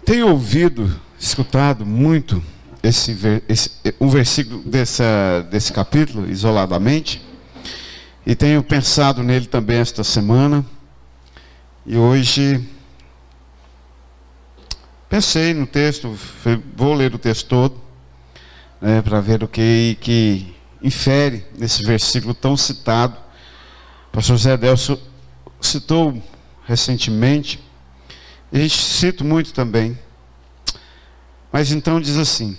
Tenho escutado muito um versículo desse capítulo, isoladamente, e tenho pensado nele também esta semana, e hoje pensei no texto, vou ler o texto todo, para ver o que infere nesse versículo tão citado. O pastor Zé Delcio citou recentemente, e a gente cita muito também. Mas então diz assim,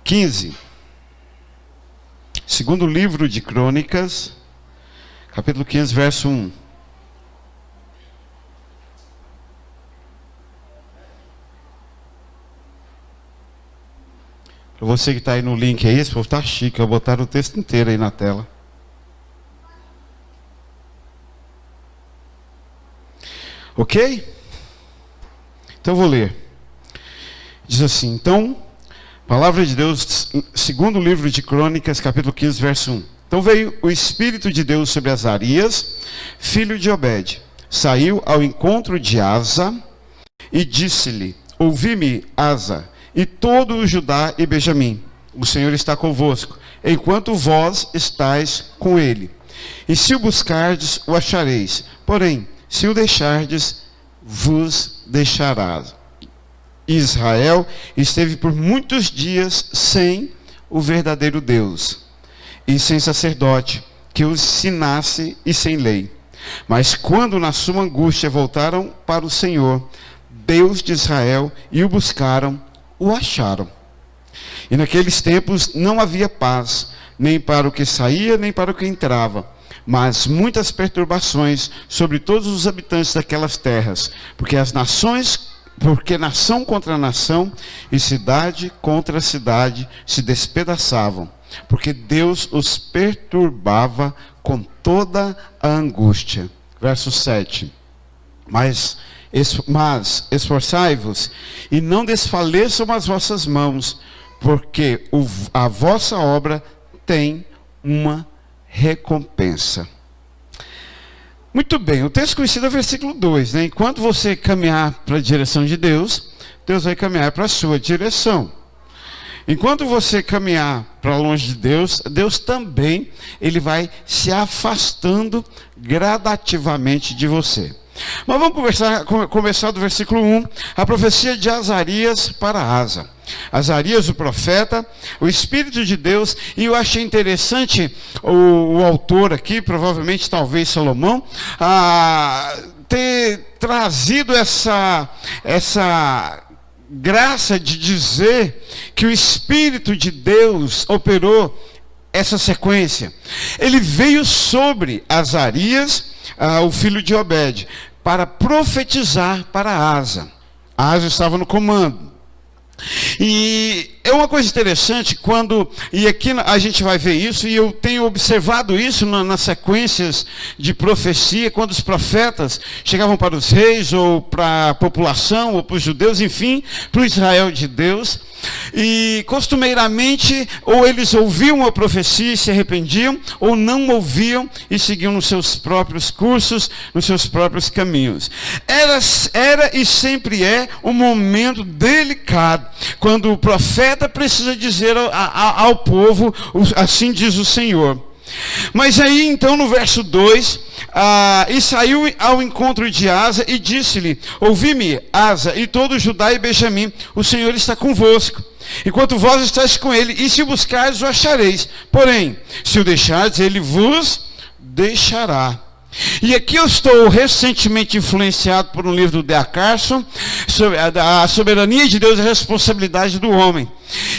15, segundo livro de Crônicas, capítulo 15, verso 1. Para você que está aí no link aí, esse povo está chique, eu vou botar o texto inteiro aí na tela. Ok? Então eu vou ler. Diz assim, então, palavra de Deus, segundo o livro de Crônicas, capítulo 15, verso 1. Então veio o Espírito de Deus sobre Azarias, filho de Obed. Saiu ao encontro de Asa e disse-lhe, ouvi-me, Asa, e todo o Judá e Benjamim. O Senhor está convosco, enquanto vós estáis com ele. E se o buscardes, o achareis. Porém, se o deixardes, vos deixará. Israel esteve por muitos dias sem o verdadeiro Deus, e sem sacerdote que os ensinasse, e sem lei. Mas quando na sua angústia voltaram para o Senhor, Deus de Israel, e o buscaram, o acharam. E naqueles tempos não havia paz, nem para o que saía, nem para o que entrava, mas muitas perturbações sobre todos os habitantes daquelas terras, porque nação contra nação e cidade contra cidade se despedaçavam, porque Deus os perturbava com toda a angústia. Verso 7. Mas esforçai-vos e não desfaleçam as vossas mãos, porque a vossa obra tem uma recompensa. Muito bem, o texto conhecido é o versículo 2, né? Enquanto você caminhar para a direção de Deus, Deus vai caminhar para a sua direção. Enquanto você caminhar para longe de Deus, Deus também ele vai se afastando gradativamente de você. Mas vamos começar do versículo 1, a profecia de Azarias para Asa. Azarias, o profeta, o Espírito de Deus, e eu achei interessante o autor aqui, provavelmente talvez Salomão, ter trazido essa graça de dizer que o Espírito de Deus operou essa sequência. Ele veio sobre Azarias, o filho de Obed, para profetizar para Asa. Asa estava no comando. E é uma coisa interessante e aqui a gente vai ver isso, e eu tenho observado isso nas sequências de profecia, quando os profetas chegavam para os reis, ou para a população, ou para os judeus, enfim, para o Israel de Deus, e costumeiramente, ou eles ouviam a profecia e se arrependiam, ou não ouviam e seguiam nos seus próprios cursos, nos seus próprios caminhos. Era e sempre é um momento delicado, quando o profeta precisa dizer ao povo, assim diz o Senhor. Mas aí então no verso 2, e saiu ao encontro de Asa e disse-lhe, ouvi-me, Asa, e todo Judá e Benjamim, o Senhor está convosco, enquanto vós estáis com ele, e se o buscardes, o achareis. Porém, se o deixardes, ele vos deixará. E aqui eu estou recentemente influenciado por um livro do D.A. Carson, sobre a soberania de Deus e a responsabilidade do homem.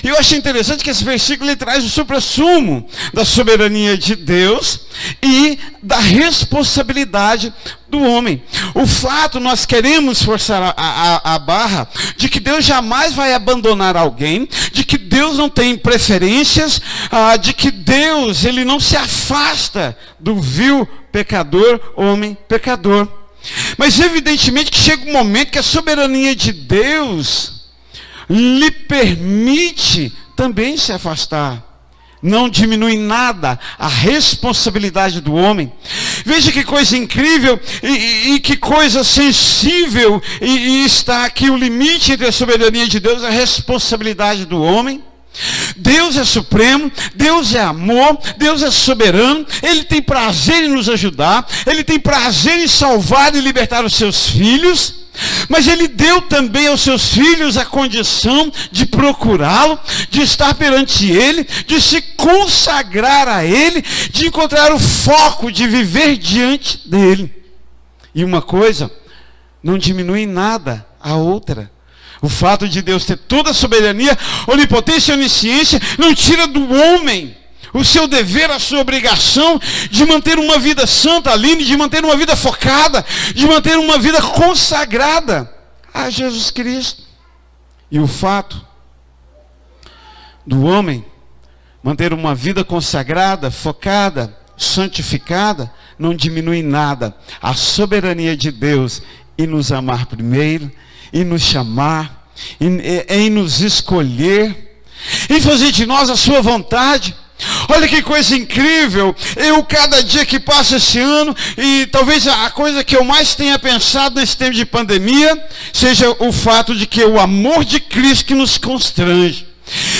E eu achei interessante que esse versículo ele traz o suprassumo da soberania de Deus e da responsabilidade do homem. O fato, nós queremos forçar a barra de que Deus jamais vai abandonar alguém, de que Deus não tem preferências, de que Deus ele não se afasta do vil pecador, homem pecador. Mas evidentemente que chega um momento que a soberania de Deus lhe permite também se afastar não diminui nada a responsabilidade do homem. Veja que coisa incrível e que coisa sensível, e está aqui o limite entre a soberania de Deus e a responsabilidade do homem. Deus é supremo, Deus é amor, Deus é soberano, Ele tem prazer em nos ajudar, Ele tem prazer em salvar e libertar os seus filhos, mas Ele deu também aos seus filhos a condição de procurá-lo, de estar perante Ele, de se consagrar a Ele, de encontrar o foco, de viver diante dEle. E uma coisa não diminui em nada a outra. O fato de Deus ter toda a soberania, onipotência e onisciência não tira do homem o seu dever, a sua obrigação de manter uma vida santa, Aline, de manter uma vida focada, de manter uma vida consagrada a Jesus Cristo. E o fato do homem manter uma vida consagrada, focada, santificada, não diminui nada a soberania de Deus em nos amar primeiro, em nos chamar, em nos escolher, em fazer de nós a sua vontade. Olha que coisa incrível. Eu, cada dia que passa esse ano, e talvez a coisa que eu mais tenha pensado nesse tempo de pandemia, seja o fato de que é o amor de Cristo que nos constrange.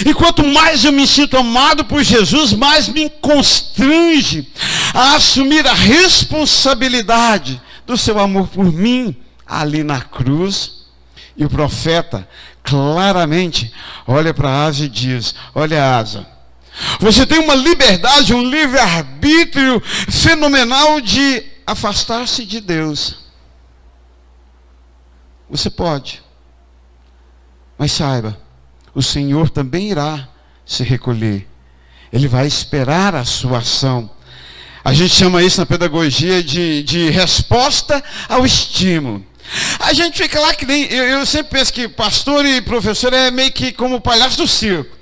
E quanto mais eu me sinto amado por Jesus, mais me constrange a assumir a responsabilidade do seu amor por mim ali na cruz. E o profeta claramente olha para Asa e diz: olha, Asa, você tem uma liberdade, um livre-arbítrio fenomenal de afastar-se de Deus. Você pode, mas saiba, o Senhor também irá se recolher. Ele vai esperar a sua ação. A gente chama isso na pedagogia de resposta ao estímulo. A gente fica lá que nem... Eu sempre penso que pastor e professor é meio que como o palhaço do circo.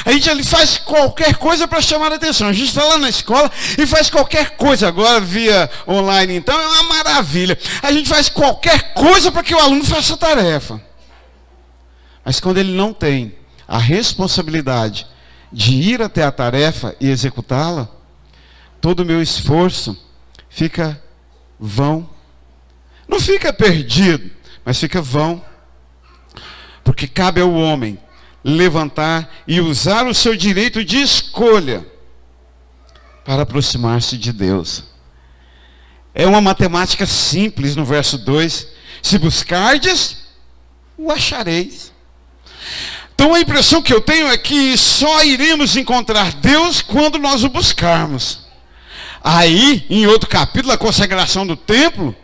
A gente ali faz qualquer coisa para chamar a atenção. A gente está lá na escola e faz qualquer coisa. Agora via online, então, é uma maravilha. A gente faz qualquer coisa para que o aluno faça a tarefa. Mas quando ele não tem a responsabilidade de ir até a tarefa e executá-la, todo o meu esforço fica vão. Não fica perdido, mas fica vão. Porque cabe ao homem levantar e usar o seu direito de escolha para aproximar-se de Deus. É uma matemática simples no verso 2. Se buscardes, o achareis. Então a impressão que eu tenho é que só iremos encontrar Deus quando nós o buscarmos. Aí, em outro capítulo, a consagração do templo,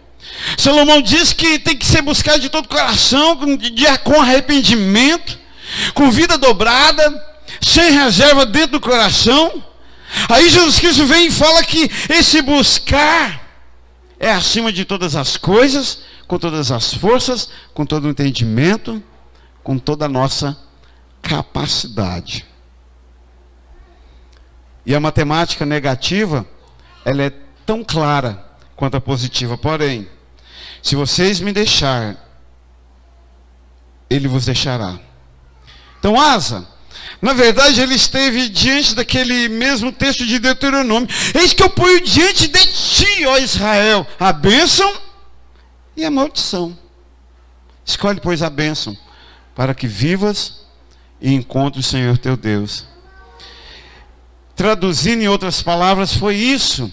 Salomão diz que tem que ser buscado de todo o coração, com arrependimento, com vida dobrada, sem reserva dentro do coração. Aí Jesus Cristo vem e fala que esse buscar é acima de todas as coisas, com todas as forças, com todo o entendimento, com toda a nossa capacidade. E a matemática negativa, ela é tão clara quanto a positiva. Porém, se vocês me deixarem, Ele vos deixará. Então Asa, na verdade, ele esteve diante daquele mesmo texto de Deuteronômio. Eis que eu ponho diante de ti, ó Israel, a bênção e a maldição. Escolhe, pois, a bênção, para que vivas e encontre o Senhor teu Deus. Traduzindo em outras palavras, foi isso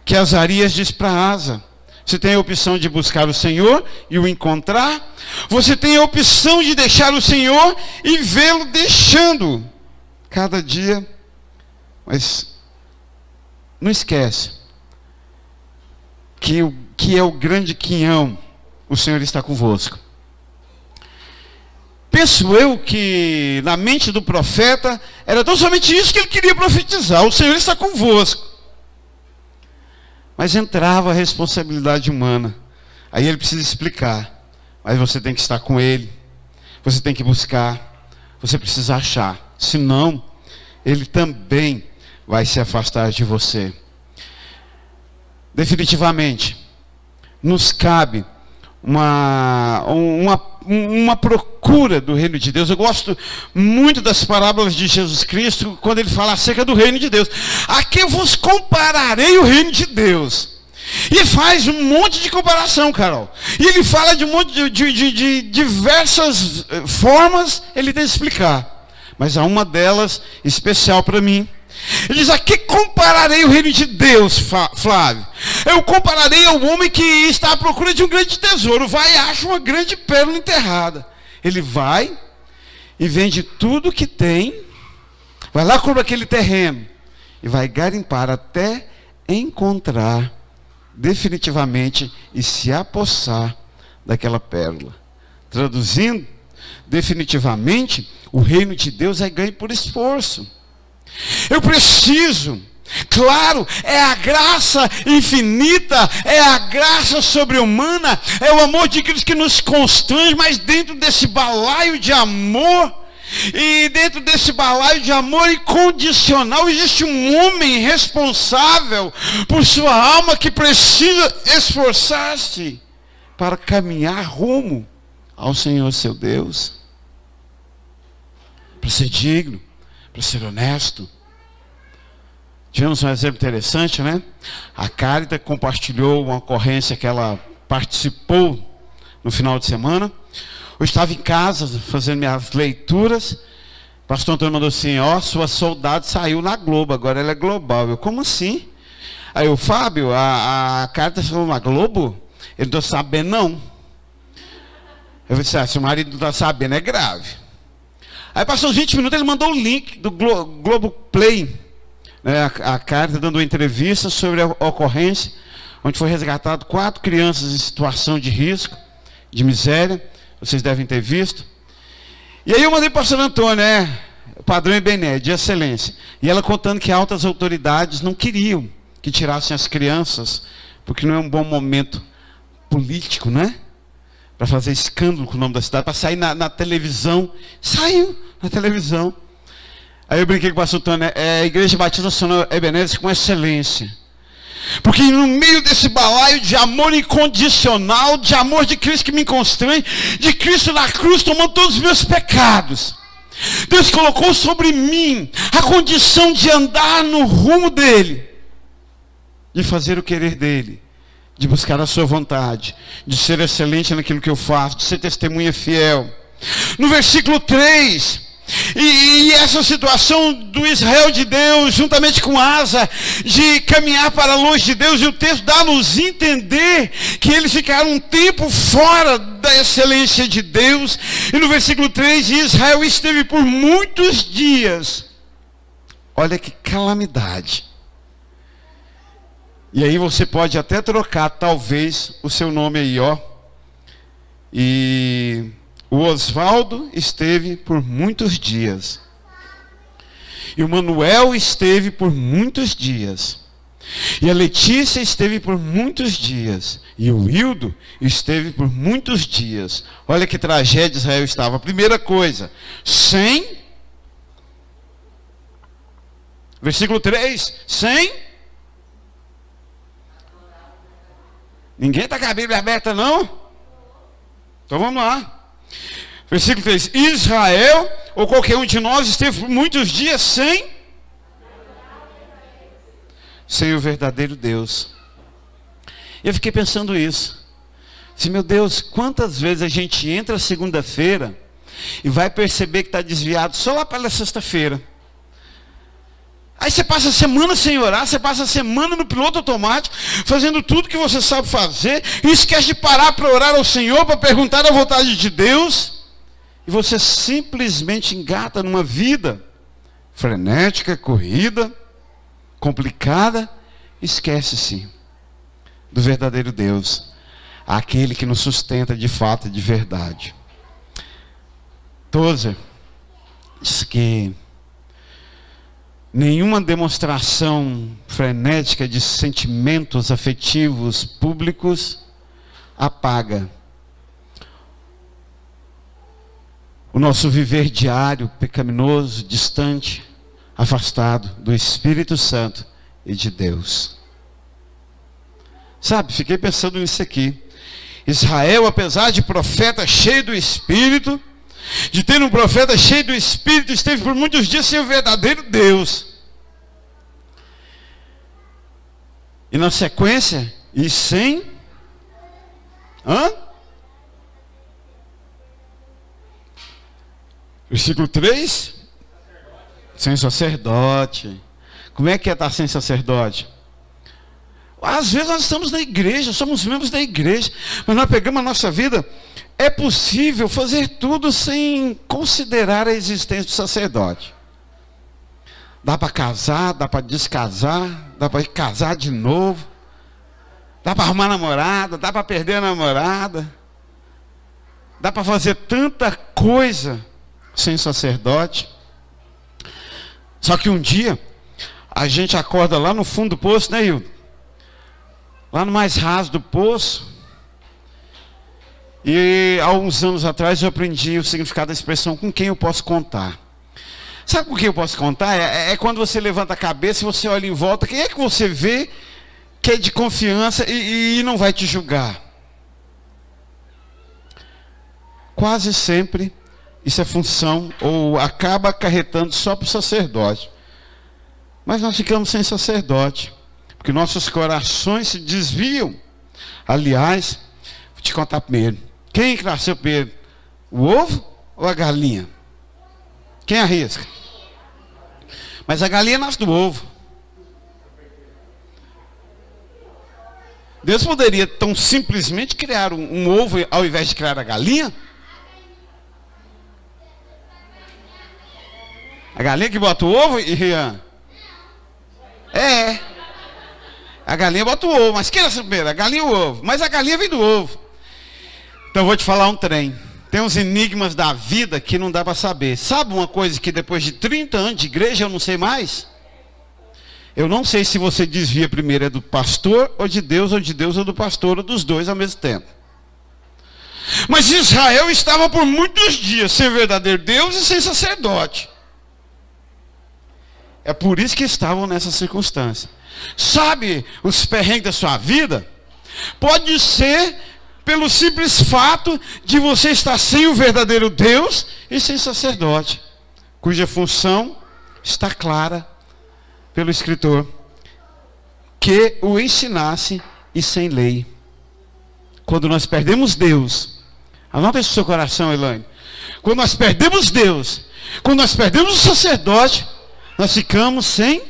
que Azarias diz para Asa. Você tem a opção de buscar o Senhor e o encontrar. Você tem a opção de deixar o Senhor e vê-lo deixando cada dia. Mas não esquece que é o grande quinhão. O Senhor está convosco. Penso eu que na mente do profeta era tão somente isso que ele queria profetizar. O Senhor está convosco. Mas entrava a responsabilidade humana. Aí ele precisa explicar. Mas você tem que estar com ele. Você tem que buscar. Você precisa achar. Senão, ele também vai se afastar de você. Definitivamente, nos cabe uma procura do reino de Deus. Eu gosto muito das parábolas de Jesus Cristo, quando ele fala acerca do reino de Deus. A que vos compararei o reino de Deus? E faz um monte de comparação, Carol. E ele fala de um monte de diversas formas, ele tem que explicar. Mas há uma delas especial para mim. Ele diz: a que compararei o reino de Deus, Flávio? Eu compararei ao homem que está à procura de um grande tesouro. Vai e acha uma grande pérola enterrada. Ele vai e vende tudo que tem. Vai lá, compra aquele terreno. E vai garimpar até encontrar definitivamente e se apossar daquela pérola. Traduzindo, definitivamente, o reino de Deus é ganho por esforço. Eu preciso, claro, é a graça infinita, é a graça sobre-humana, é o amor de Cristo que nos constrange, mas dentro desse balaio de amor, e dentro desse balaio de amor incondicional, existe um homem responsável por sua alma que precisa esforçar-se para caminhar rumo ao Senhor seu Deus, para ser digno, para ser honesto. Tivemos um exemplo interessante, né? A Cárita compartilhou uma ocorrência que ela participou no final de semana. Eu estava em casa fazendo minhas leituras. O pastor Antônio mandou assim: ó, sua soldado saiu na Globo, agora ela é global. Eu, como assim? Aí o Fábio, a Cárita saiu na Globo? Ele não está sabendo, não. Eu disse: se o marido não está sabendo, é grave. Aí passou uns 20 minutos, ele mandou o link do Globo Play, né, a Cárita dando uma entrevista sobre a ocorrência, onde foi resgatado 4 crianças em situação de risco, de miséria. Vocês devem ter visto. E aí eu mandei para o pastor Antônio, padrão Ebené, de excelência. E ela contando que altas autoridades não queriam que tirassem as crianças, porque não é um bom momento político, né? Para fazer escândalo com o nome da cidade, para sair na televisão. Saiu na televisão. Aí eu brinquei com o pastor Antônio, a Igreja Batista Nacional Ebenezer com excelência. Porque no meio desse balaio de amor incondicional, de amor de Cristo que me constrange, de Cristo na cruz tomando todos os meus pecados, Deus colocou sobre mim a condição de andar no rumo dele, de fazer o querer dele, de buscar a sua vontade, de ser excelente naquilo que eu faço, de ser testemunha fiel. No versículo 3, e essa situação do Israel de Deus, juntamente com Asa, de caminhar para longe de Deus, e o texto dá-nos entender que eles ficaram um tempo fora da excelência de Deus. E no versículo 3, Israel esteve por muitos dias. Olha que calamidade. E aí você pode até trocar, talvez, o seu nome aí, ó. E o Oswaldo esteve por muitos dias. E o Manuel esteve por muitos dias. E a Letícia esteve por muitos dias. E o Hildo esteve por muitos dias. Olha que tragédia Israel estava. Primeira coisa, sem. Versículo 3, sem. Ninguém está com a Bíblia aberta, não? Então vamos lá. Versículo 3. Israel, ou qualquer um de nós, esteve por muitos dias sem o verdadeiro Deus. Eu fiquei pensando isso. Assim, meu Deus, quantas vezes a gente entra segunda-feira e vai perceber que está desviado só lá pela sexta-feira. Aí você passa a semana sem orar, você passa a semana no piloto automático, fazendo tudo que você sabe fazer, e esquece de parar para orar ao Senhor, para perguntar a vontade de Deus, e você simplesmente engata numa vida frenética, corrida, complicada, esquece-se do verdadeiro Deus, aquele que nos sustenta de fato e de verdade. Tozer diz que nenhuma demonstração frenética de sentimentos afetivos públicos apaga o nosso viver diário, pecaminoso, distante, afastado do Espírito Santo e de Deus. Sabe, fiquei pensando nisso aqui. Israel, apesar de profeta cheio do Espírito, de ter um profeta cheio do Espírito, esteve por muitos dias sem o verdadeiro Deus. E na sequência, e sem... Versículo 3. Sem sacerdote. Como é que é estar sem sacerdote? Às vezes nós estamos na igreja, somos membros da igreja, mas nós pegamos a nossa vida. É possível fazer tudo sem considerar a existência do sacerdote. Dá para casar, dá para descasar, dá para casar de novo, dá para arrumar namorada, dá para perder a namorada, dá para fazer tanta coisa sem sacerdote. Só que um dia a gente acorda lá no fundo do poço, né, Hildo? Lá no mais raso do poço. E há uns anos atrás eu aprendi o significado da expressão com quem eu posso contar. Sabe com quem eu posso contar? É quando você levanta a cabeça e você olha em volta. Quem é que você vê que é de confiança e não vai te julgar? Quase sempre isso é função ou acaba acarretando só para o sacerdote. Mas nós ficamos sem sacerdote, porque nossos corações se desviam. Aliás, vou te contar primeiro. Quem que nasceu primeiro? O ovo ou a galinha? Quem arrisca? Mas a galinha nasce do ovo. Deus poderia tão simplesmente criar um ovo ao invés de criar a galinha? A galinha que bota o ovo e Rian? A galinha bota o ovo, mas quem nasceu primeiro? A galinha ou o ovo? Mas a galinha vem do ovo. Então eu vou te falar um trem. Tem uns enigmas da vida que não dá para saber. Sabe uma coisa que depois de 30 anos de igreja eu não sei mais? Eu não sei se você desvia primeiro é do pastor ou de Deus ou do pastor, ou dos dois ao mesmo tempo. Mas Israel estava por muitos dias sem verdadeiro Deus e sem sacerdote. É por isso que estavam nessa circunstância. Sabe os perrengues da sua vida? Pode ser pelo simples fato de você estar sem o verdadeiro Deus e sem sacerdote, cuja função está clara pelo escritor, que o ensinasse e sem lei. Quando nós perdemos Deus, anota isso no seu coração, Elaine. Quando nós perdemos Deus, quando nós perdemos o sacerdote, nós ficamos sem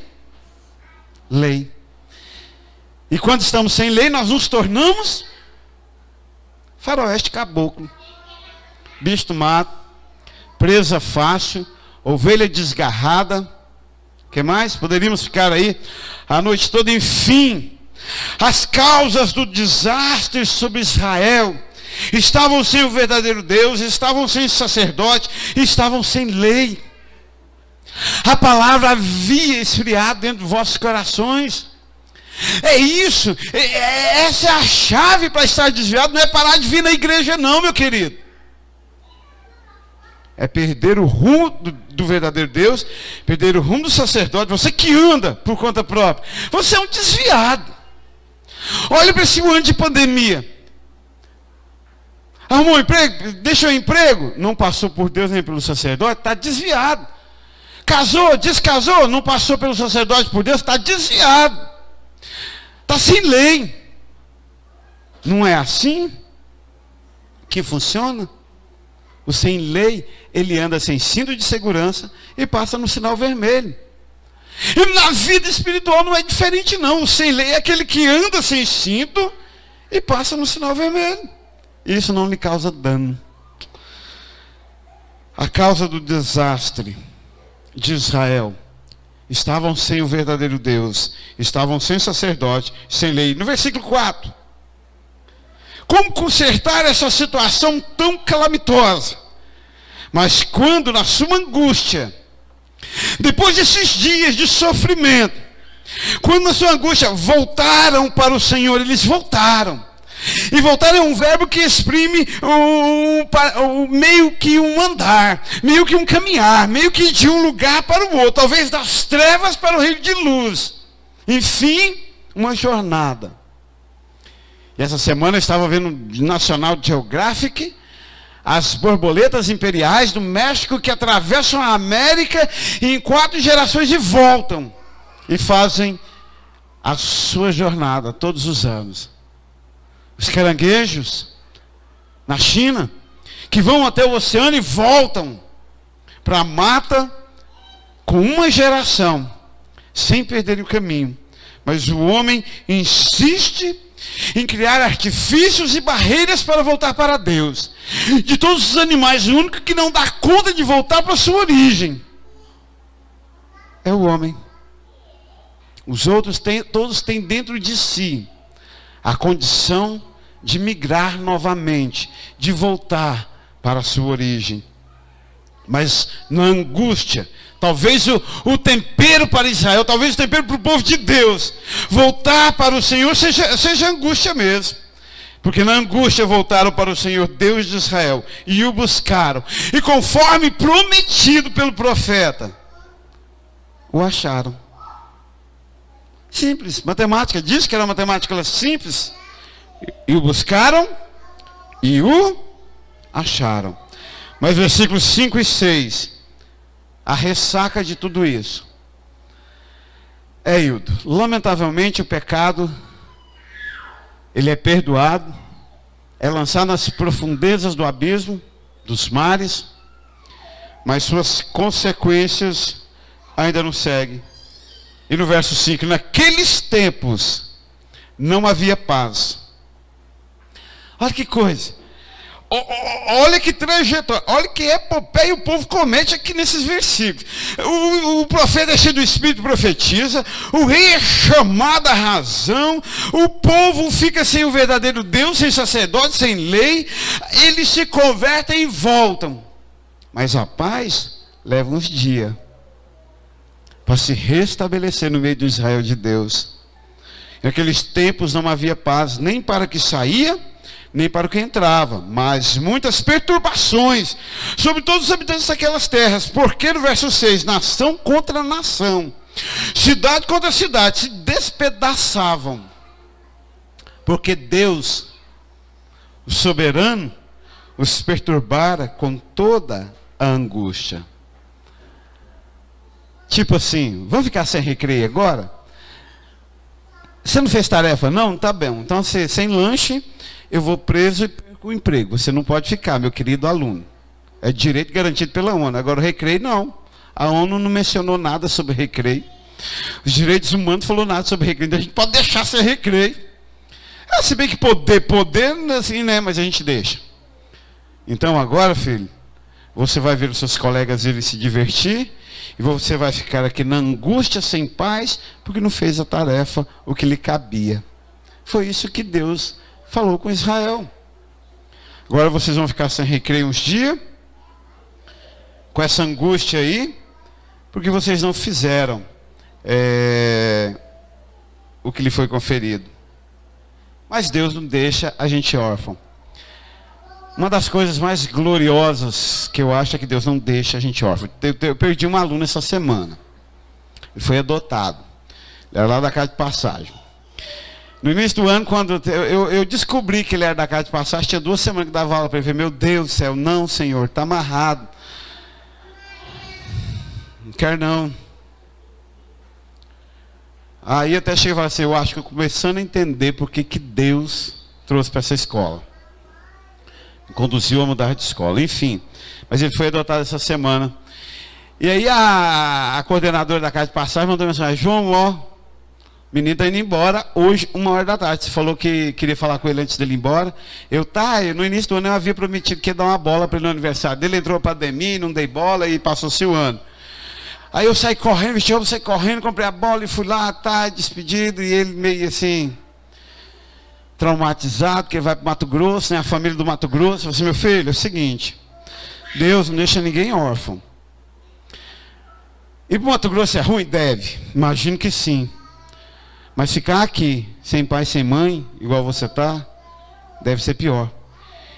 lei. E quando estamos sem lei, nós nos tornamos faroeste caboclo, bicho do mato, presa fácil, ovelha desgarrada. O que mais? Poderíamos ficar aí a noite toda. Enfim, as causas do desastre sobre Israel estavam sem o verdadeiro Deus, estavam sem sacerdote, estavam sem lei. A palavra havia esfriado dentro dos vossos corações. É isso, essa é a chave para estar desviado. Não é parar de vir na igreja não, meu querido. É perder o rumo do verdadeiro Deus, perder o rumo do sacerdote. Você que anda por conta própria, você é um desviado. Olha para esse ano de pandemia. Arrumou um emprego, deixou um emprego, não passou por Deus nem pelo sacerdote, está desviado. Casou, descasou, não passou pelo sacerdote por Deus, está desviado. Está sem lei. Não é assim que funciona? O sem lei, ele anda sem cinto de segurança e passa no sinal vermelho. E na vida espiritual não é diferente não. O sem lei é aquele que anda sem cinto e passa no sinal vermelho. Isso não lhe causa dano. A causa do desastre de Israel: estavam sem o verdadeiro Deus, estavam sem sacerdote, sem lei. No versículo 4, como consertar essa situação tão calamitosa? Mas quando na sua angústia, depois desses dias de sofrimento, quando na sua angústia voltaram para o Senhor, eles voltaram. E voltar é um verbo que exprime meio que um andar, meio que um caminhar, meio que de um lugar para o outro, talvez das trevas para o reino de luz. Enfim, uma jornada. E essa semana eu estava vendo National Geographic, as borboletas imperiais do México que atravessam a América em 4 gerações e voltam. E fazem a sua jornada todos os anos. Os caranguejos na China, que vão até o oceano e voltam para a mata com uma geração, sem perder o caminho. Mas o homem insiste em criar artifícios e barreiras para voltar para Deus. De todos os animais, o único que não dá conta de voltar para a sua origem é o homem. Os outros todos têm dentro de si a condição de migrar novamente, de voltar para a sua origem. Mas na angústia, talvez o tempero para Israel, talvez o tempero para o povo de Deus, voltar para o Senhor seja angústia mesmo. Porque na angústia voltaram para o Senhor, Deus de Israel, e o buscaram. E conforme prometido pelo profeta, o acharam. Simples, matemática, diz que era matemática simples. E o buscaram e o acharam. Mas versículos 5 e 6, a ressaca de tudo isso. Hildo, lamentavelmente o pecado, ele é perdoado, é lançado nas profundezas do abismo, dos mares, mas suas consequências ainda não seguem. E no verso 5, naqueles tempos não havia paz. Olha que coisa. Olha que trajetória, olha que epopeia o povo comete aqui nesses versículos. O profeta é cheio do Espírito, profetiza. O rei é chamado à razão. O povo fica sem o verdadeiro Deus, sem sacerdote, sem lei. Eles se convertem e voltam. Mas a paz leva uns dias para se restabelecer no meio do Israel de Deus. Naqueles tempos não havia paz, nem para o que saía, nem para o que entrava, mas muitas perturbações sobre todos os habitantes daquelas terras. Porque no verso 6, nação contra nação, cidade contra cidade, se despedaçavam. Porque Deus, o soberano, os perturbara com toda a angústia. Tipo assim, vamos ficar sem recreio agora? Você não fez tarefa? Não? Tá bem. Então, você, sem lanche, eu vou preso e perco o emprego. Você não pode ficar, meu querido aluno. É direito garantido pela ONU. Agora, o recreio, não. A ONU não mencionou nada sobre recreio. Os direitos humanos não falou nada sobre recreio. Então, a gente pode deixar ser recreio. Se bem que poder, assim, né? Mas a gente deixa. Então, agora, filho, você vai ver os seus colegas irem se divertir. E você vai ficar aqui na angústia, sem paz, porque não fez a tarefa, o que lhe cabia. Foi isso que Deus falou com Israel. Agora vocês vão ficar sem recreio uns dias, com essa angústia aí, porque vocês não fizeram o que lhe foi conferido. Mas Deus não deixa a gente órfão. Uma das coisas mais gloriosas que eu acho é que Deus não deixa a gente órfão. Eu perdi um aluno essa semana. Ele foi adotado. Ele era lá da casa de passagem. No início do ano, quando eu descobri que ele era da casa de passagem, tinha 2 semanas que dava aula para ele. Meu Deus do céu, não, Senhor, está amarrado. Não quero não. Aí até cheguei e falei assim, eu acho que eu começando a entender por que Deus trouxe para essa escola. Conduziu a mudar de escola, enfim. Mas ele foi adotado essa semana. E aí a coordenadora da casa de passagem mandou mensagem: João, ó, o menino está indo embora hoje, 13h. Você falou que queria falar com ele antes dele ir embora. No início do ano eu havia prometido que ia dar uma bola para ele no aniversário dele. Entrou para a pandemia, não dei bola e passou-se o ano. Aí eu saí correndo, vesti roupa, saí correndo, comprei a bola e fui lá, despedido. E ele meio assim, traumatizado, porque ele vai para o Mato Grosso, né? A família do Mato Grosso. Eu falei assim: meu filho, é o seguinte, Deus não deixa ninguém órfão. Ir para o Mato Grosso é ruim? Deve, imagino que sim. Mas ficar aqui, sem pai, sem mãe, igual você está, deve ser pior.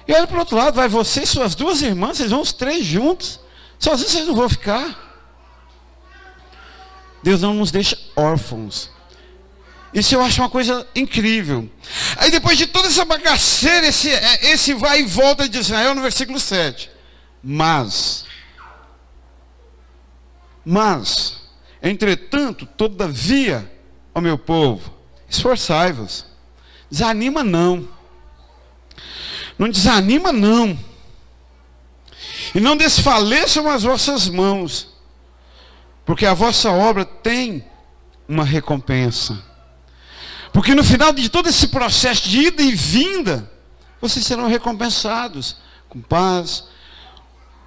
E olha para o outro lado, vai você e suas 2 irmãs, vocês vão os 3 juntos. Sozinhos vocês não vão ficar. Deus não nos deixa órfãos. Isso eu acho uma coisa incrível. Aí depois de toda essa bagaceira, esse vai e volta de Israel no versículo 7. Mas, entretanto, todavia, ó meu povo, esforçai-vos. Desanima não. Não desanima não. E não desfaleçam as vossas mãos, porque a vossa obra tem uma recompensa. Porque no final de todo esse processo de ida e vinda, vocês serão recompensados com paz,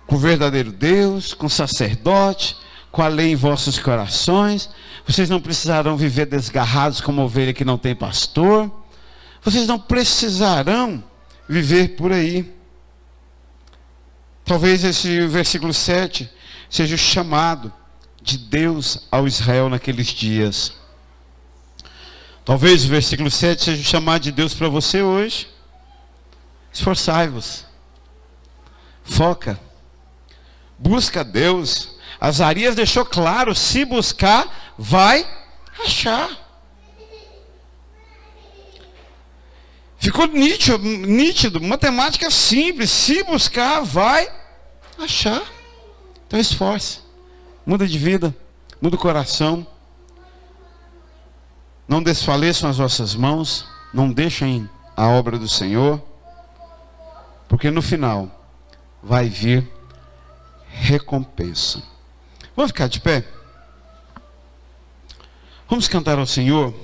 com o verdadeiro Deus, com o sacerdote, com a lei em vossos corações. Vocês não precisarão viver desgarrados como ovelha que não tem pastor. Vocês não precisarão viver por aí. Talvez esse versículo 7 seja o chamado de Deus ao Israel naqueles dias. Talvez o versículo 7 seja o chamado de Deus para você hoje. Esforçai-vos. Foca. Busca Deus. Azarias deixou claro, se buscar, vai achar. Ficou nítido, matemática simples, se buscar, vai achar. Então esforce. Muda de vida, muda o coração. Não desfaleçam as vossas mãos, não deixem a obra do Senhor, porque no final vai vir recompensa. Vamos ficar de pé? Vamos cantar ao Senhor.